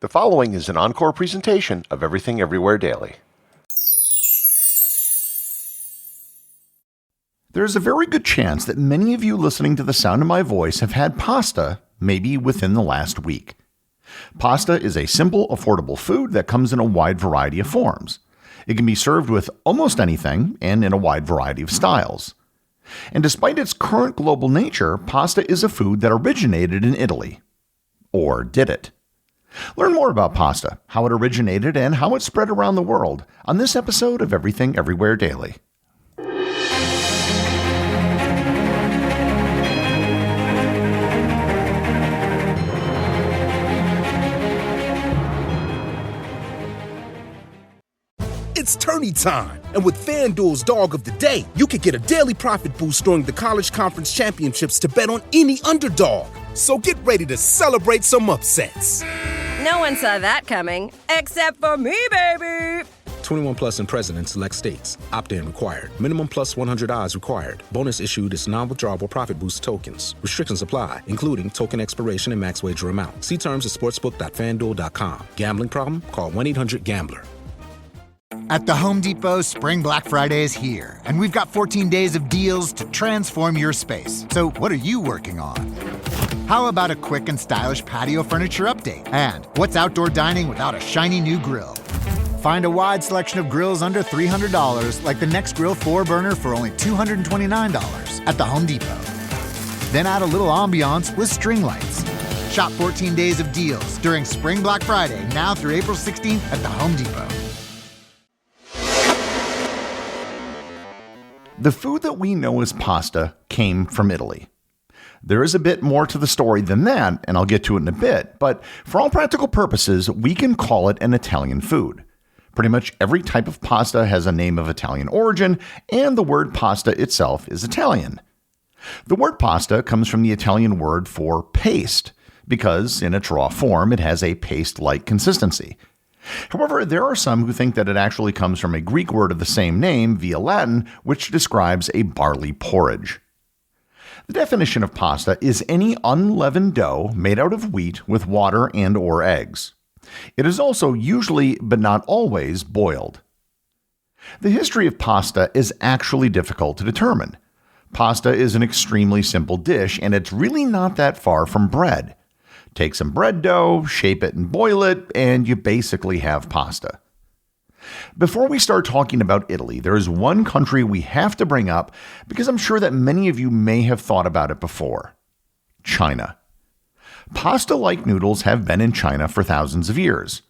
The following is an encore presentation of Everything Everywhere Daily. There's a very good chance that many of you listening to the sound of my voice have had pasta, maybe within the last week. Pasta is a simple, affordable food that comes in a wide variety of forms. It can be served with almost anything and in a wide variety of styles. And despite its current global nature, pasta is a food that originated in Italy. Or did it? Learn more about pasta, how it originated, and how it spread around the world on this episode of Everything Everywhere Daily. It's tourney time, and with FanDuel's Dog of the Day, you can get a daily profit boost during the College Conference Championships to bet on any underdog. So get ready to celebrate some upsets. No one saw that coming, except for me, baby! 21 plus in present select states. Opt-in required. Minimum plus 100 odds required. Bonus issued is non-withdrawable profit boost tokens. Restrictions apply, including token expiration and max wager amount. See terms at sportsbook.fanduel.com. Gambling problem? Call 1-800-GAMBLER. At the Home Depot, Spring Black Friday is here, and we've got 14 days of deals to transform your space. So what are you working on? How about a quick and stylish patio furniture update? And what's outdoor dining without a shiny new grill? Find a wide selection of grills under $300, like the Next Grill 4-burner for only $229 at the Home Depot. Then add a little ambiance with string lights. Shop 14 days of deals during Spring Black Friday, now through April 16th at the Home Depot. The food that we know as pasta came from Italy. There is a bit more to the story than that, and I'll get to it in a bit, but for all practical purposes, we can call it an Italian food. Pretty much every type of pasta has a name of Italian origin, and the word pasta itself is Italian. The word pasta comes from the Italian word for paste, because in its raw form, it has a paste-like consistency. However, there are some who think that it actually comes from a Greek word of the same name via Latin, which describes a barley porridge. The definition of pasta is any unleavened dough made out of wheat with water and or eggs. It is also usually, but not always, boiled. The history of pasta is actually difficult to determine. Pasta is an extremely simple dish, and it's really not that far from bread. Take some bread dough, shape it and boil it, and you basically have pasta. Before we start talking about Italy, there is one country we have to bring up because I'm sure that many of you may have thought about it before. China. Pasta-like noodles have been in China for thousands of years.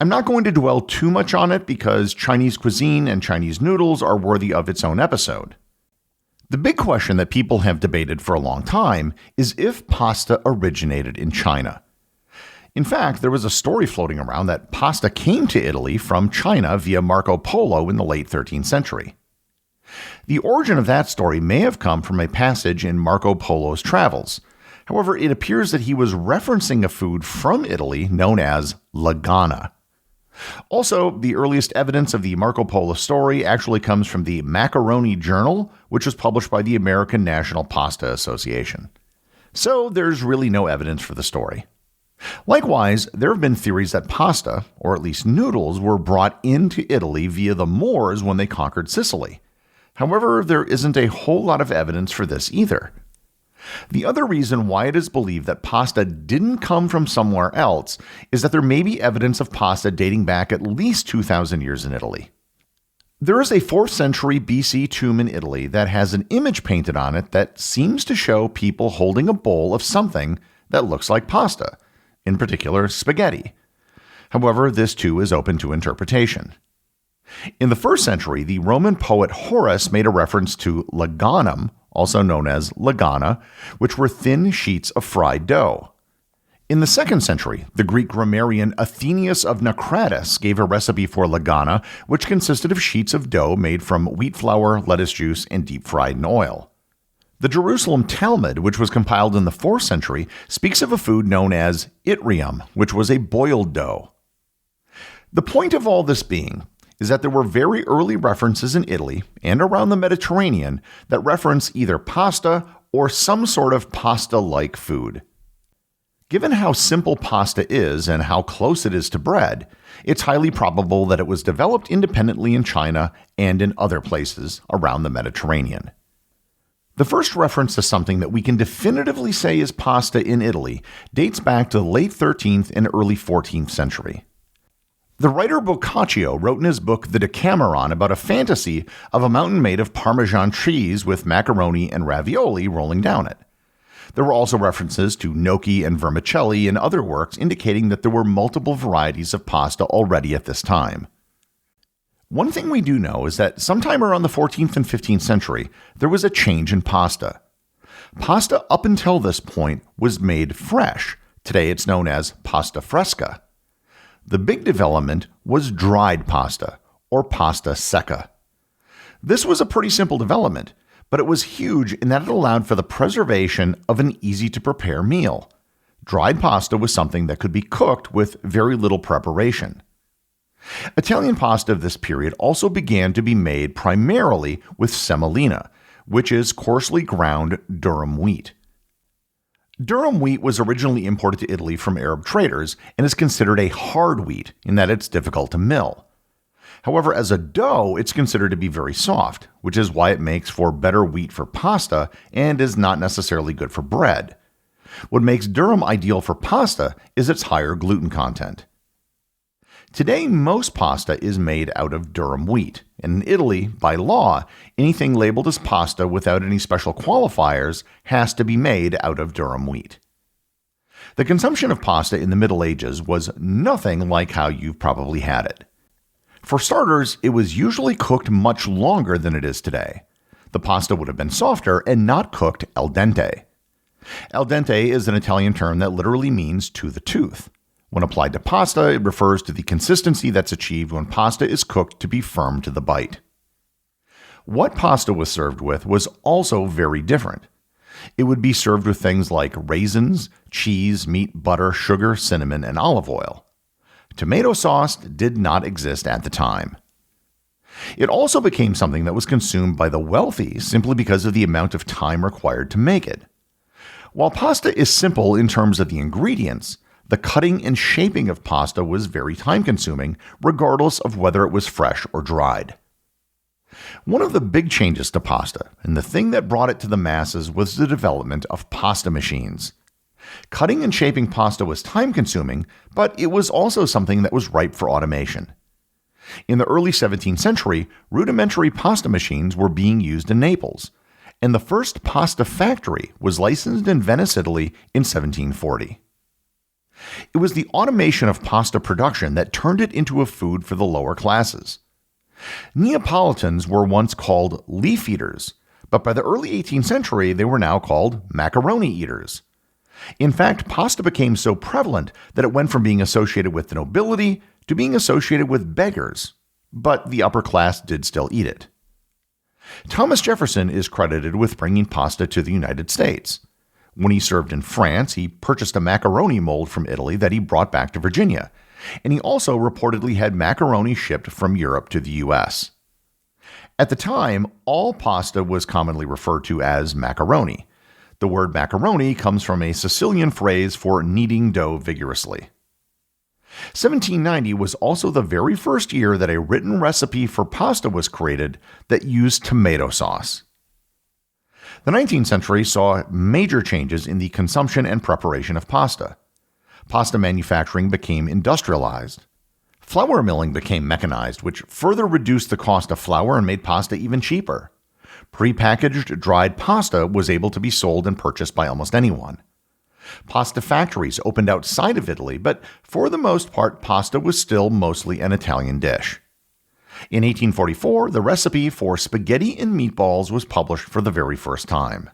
I'm not going to dwell too much on it because Chinese cuisine and Chinese noodles are worthy of its own episode. The big question that people have debated for a long time is if pasta originated in China. In fact, there was a story floating around that pasta came to Italy from China via Marco Polo in the late 13th century. The origin of that story may have come from a passage in Marco Polo's travels. However, it appears that he was referencing a food from Italy known as lagana. Also, the earliest evidence of the Marco Polo story actually comes from the Macaroni Journal, which was published by the American National Pasta Association. So there's really no evidence for the story. Likewise, there have been theories that pasta, or at least noodles, were brought into Italy via the Moors when they conquered Sicily. However, there isn't a whole lot of evidence for this either. The other reason why it is believed that pasta didn't come from somewhere else is that there may be evidence of pasta dating back at least 2,000 years in Italy. There is a 4th century BC tomb in Italy that has an image painted on it that seems to show people holding a bowl of something that looks like pasta, in particular spaghetti. However, this too is open to interpretation. In the 1st century, the Roman poet Horace made a reference to laganum, also known as lagana, which were thin sheets of fried dough. In the 2nd century, the Greek grammarian Athenaeus of Naucratis gave a recipe for lagana, which consisted of sheets of dough made from wheat flour, lettuce juice, and deep-fried in oil. The Jerusalem Talmud, which was compiled in the 4th century, speaks of a food known as itrium, which was a boiled dough. The point of all this being is that there were very early references in Italy and around the Mediterranean that reference either pasta or some sort of pasta-like food. Given how simple pasta is and how close it is to bread, it's highly probable that it was developed independently in China and in other places around the Mediterranean. The first reference to something that we can definitively say is pasta in Italy dates back to the late 13th and early 14th century. The writer Boccaccio wrote in his book The Decameron about a fantasy of a mountain made of Parmesan cheese with macaroni and ravioli rolling down it. There were also references to gnocchi and vermicelli in other works indicating that there were multiple varieties of pasta already at this time. One thing we do know is that sometime around the 14th and 15th century, there was a change in pasta. Pasta up until this point was made fresh. Today it's known as pasta fresca. The big development was dried pasta, or pasta secca. This was a pretty simple development, but it was huge in that it allowed for the preservation of an easy-to-prepare meal. Dried pasta was something that could be cooked with very little preparation. Italian pasta of this period also began to be made primarily with semolina, which is coarsely ground durum wheat. Durum wheat was originally imported to Italy from Arab traders and is considered a hard wheat in that it's difficult to mill. However, as a dough, it's considered to be very soft, which is why it makes for better wheat for pasta and is not necessarily good for bread. What makes durum ideal for pasta is its higher gluten content. Today, most pasta is made out of durum wheat, and in Italy, by law, anything labeled as pasta without any special qualifiers has to be made out of durum wheat. The consumption of pasta in the Middle Ages was nothing like how you've probably had it. For starters, it was usually cooked much longer than it is today. The pasta would have been softer and not cooked al dente. Al dente is an Italian term that literally means to the tooth. When applied to pasta, it refers to the consistency that's achieved when pasta is cooked to be firm to the bite. What pasta was served with was also very different. It would be served with things like raisins, cheese, meat, butter, sugar, cinnamon, and olive oil. Tomato sauce did not exist at the time. It also became something that was consumed by the wealthy simply because of the amount of time required to make it. While pasta is simple in terms of the ingredients, the cutting and shaping of pasta was very time-consuming, regardless of whether it was fresh or dried. One of the big changes to pasta, and the thing that brought it to the masses, was the development of pasta machines. Cutting and shaping pasta was time-consuming, but it was also something that was ripe for automation. In the early 17th century, rudimentary pasta machines were being used in Naples, and the first pasta factory was licensed in Venice, Italy in 1740. It was the automation of pasta production that turned it into a food for the lower classes. Neapolitans were once called leaf eaters, but by the early 18th century they were now called macaroni eaters. In fact, pasta became so prevalent that it went from being associated with the nobility to being associated with beggars, but the upper class did still eat it. Thomas Jefferson is credited with bringing pasta to the United States. When he served in France, he purchased a macaroni mold from Italy that he brought back to Virginia, and he also reportedly had macaroni shipped from Europe to the US. At the time, all pasta was commonly referred to as macaroni. The word macaroni comes from a Sicilian phrase for kneading dough vigorously. 1790 was also the very first year that a written recipe for pasta was created that used tomato sauce. The 19th century saw major changes in the consumption and preparation of pasta. Pasta manufacturing became industrialized. Flour milling became mechanized, which further reduced the cost of flour and made pasta even cheaper. Prepackaged dried pasta was able to be sold and purchased by almost anyone. Pasta factories opened outside of Italy, but for the most part, pasta was still mostly an Italian dish. In 1844, the recipe for spaghetti and meatballs was published for the very first time.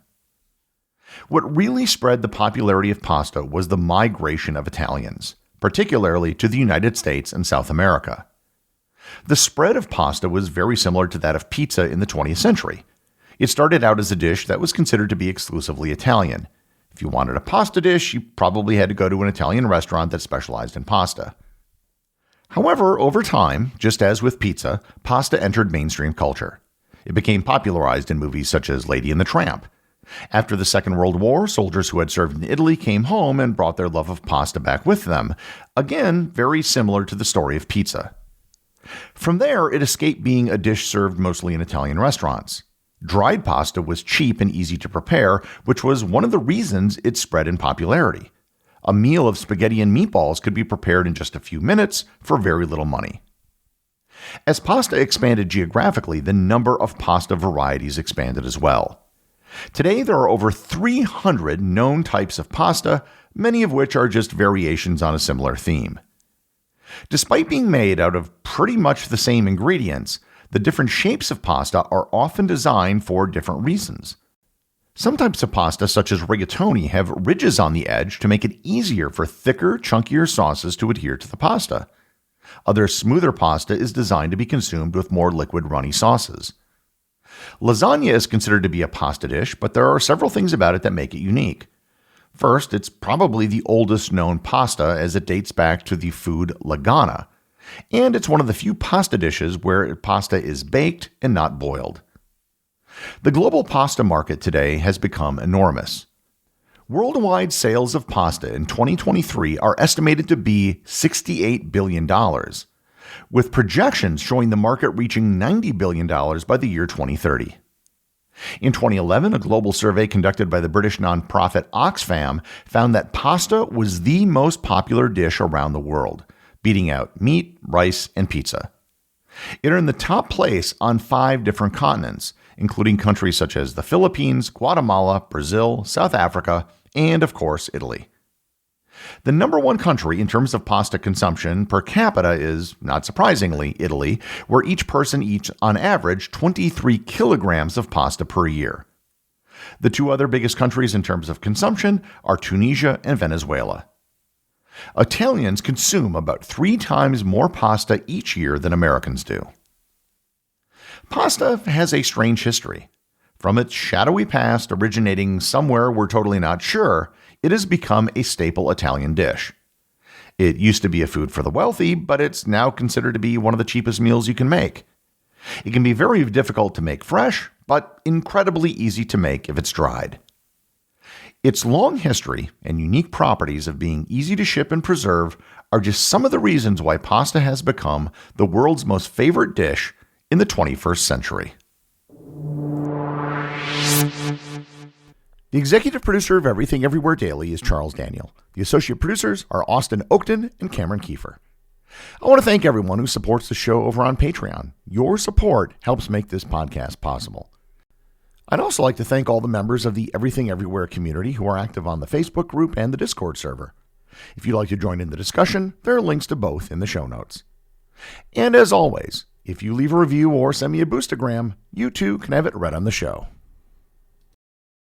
What really spread the popularity of pasta was the migration of Italians, particularly to the United States and South America. The spread of pasta was very similar to that of pizza in the 20th century. It started out as a dish that was considered to be exclusively Italian. If you wanted a pasta dish, you probably had to go to an Italian restaurant that specialized in pasta. However, over time, just as with pizza, pasta entered mainstream culture. It became popularized in movies such as Lady and the Tramp. After the Second World War, soldiers who had served in Italy came home and brought their love of pasta back with them. Again, very similar to the story of pizza. From there, it escaped being a dish served mostly in Italian restaurants. Dried pasta was cheap and easy to prepare, which was one of the reasons it spread in popularity. A meal of spaghetti and meatballs could be prepared in just a few minutes for very little money. As pasta expanded geographically, the number of pasta varieties expanded as well. Today, there are over 300 known types of pasta, many of which are just variations on a similar theme. Despite being made out of pretty much the same ingredients, the different shapes of pasta are often designed for different reasons. Some types of pasta, such as rigatoni, have ridges on the edge to make it easier for thicker, chunkier sauces to adhere to the pasta. Other smoother pasta is designed to be consumed with more liquid, runny sauces. Lasagna is considered to be a pasta dish, but there are several things about it that make it unique. First, it's probably the oldest known pasta as it dates back to the food lagana, and it's one of the few pasta dishes where pasta is baked and not boiled. The global pasta market today has become enormous. Worldwide sales of pasta in 2023 are estimated to be $68 billion, with projections showing the market reaching $90 billion by the year 2030. In 2011, a global survey conducted by the British nonprofit Oxfam found that pasta was the most popular dish around the world, beating out meat, rice, and pizza. It earned the top place on 5 different continents, including countries such as the Philippines, Guatemala, Brazil, South Africa, and, of course, Italy. The number one country in terms of pasta consumption per capita is, not surprisingly, Italy, where each person eats, on average, 23 kilograms of pasta per year. The 2 other biggest countries in terms of consumption are Tunisia and Venezuela. Italians consume about 3 times more pasta each year than Americans do. Pasta has a strange history. From its shadowy past originating somewhere we're totally not sure, it has become a staple Italian dish. It used to be a food for the wealthy, but it's now considered to be one of the cheapest meals you can make. It can be very difficult to make fresh, but incredibly easy to make if it's dried. Its long history and unique properties of being easy to ship and preserve are just some of the reasons why pasta has become the world's most favorite dish in the 21st century. The executive producer of Everything Everywhere Daily is Charles Daniel. The associate producers are Austin Oakton and Cameron Kiefer. I want to thank everyone who supports the show over on Patreon. Your support helps make this podcast possible. I'd also like to thank all the members of the Everything Everywhere community who are active on the Facebook group and the Discord server. If you'd like to join in the discussion, there are links to both in the show notes. And as always, if you leave a review or send me a boostagram, you too can have it read on the show.